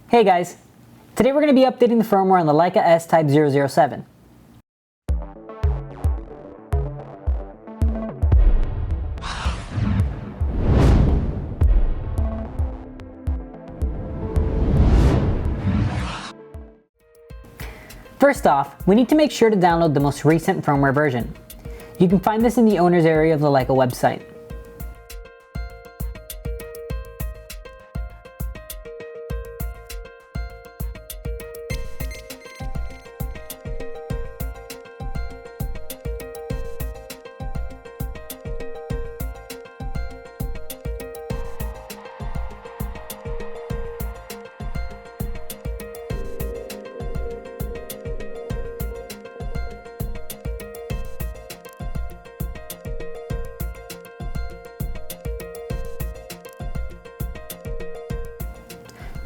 Hey guys, today we're going to be updating the firmware on the Leica S Type 007. First off, we need to make sure to download the most recent firmware version. You can find this in the owner's area of the Leica website.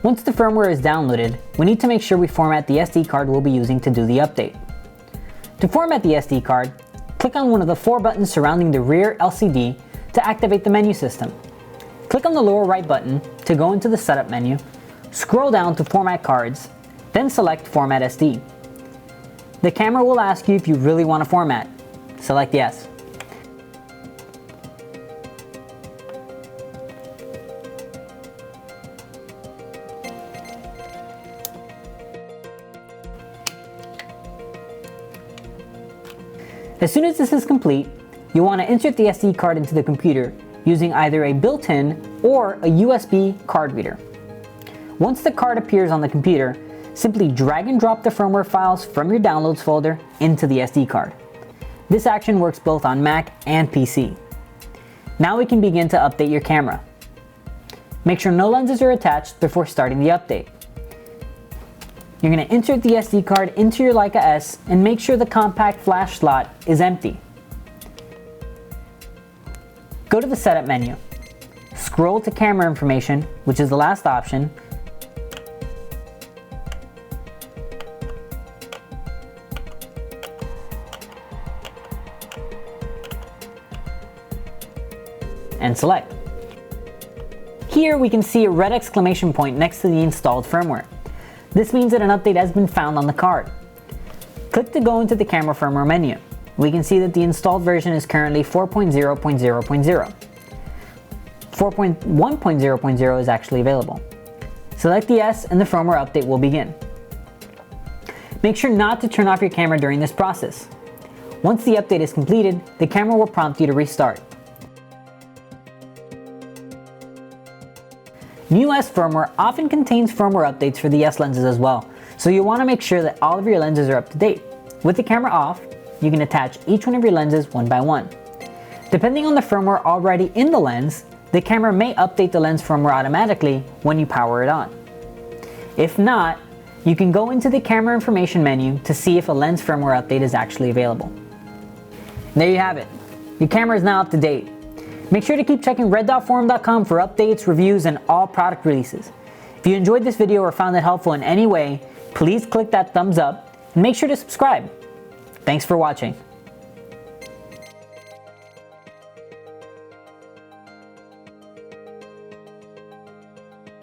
Once the firmware is downloaded, we need to make sure we format the SD card we'll be using to do the update. To format the SD card, click on one of the 4 buttons surrounding the rear LCD to activate the menu system. Click on the lower right button to go into the setup menu, scroll down to Format Cards, then select Format SD. The camera will ask you if you really want to format. Select Yes. As soon as this is complete, you'll want to insert the SD card into the computer using either a built-in or a USB card reader. Once the card appears on the computer, simply drag and drop the firmware files from your downloads folder into the SD card. This action works both on Mac and PC. Now we can begin to update your camera. Make sure no lenses are attached before starting the update. You're going to insert the SD card into your Leica S and make sure the compact flash slot is empty. Go to the setup menu. Scroll to camera information, which is the last option. And select. Here we can see a red exclamation point next to the installed firmware. This means that an update has been found on the card. Click to go into the camera firmware menu. We can see that the installed version is currently 4.0.0.0. 4.1.0.0 is actually available. Select the S and the firmware update will begin. Make sure not to turn off your camera during this process. Once the update is completed, the camera will prompt you to restart. New S firmware often contains firmware updates for the S lenses as well, so you'll want to make sure that all of your lenses are up to date. With the camera off, you can attach each one of your lenses one by one. Depending on the firmware already in the lens, the camera may update the lens firmware automatically when you power it on. If not, you can go into the camera information menu to see if a lens firmware update is actually available. And there you have it. Your camera is now up to date. Make sure to keep checking red.forum.com for updates, reviews, and all product releases. If you enjoyed this video or found it helpful in any way, please click that thumbs up and make sure to subscribe. Thanks for watching.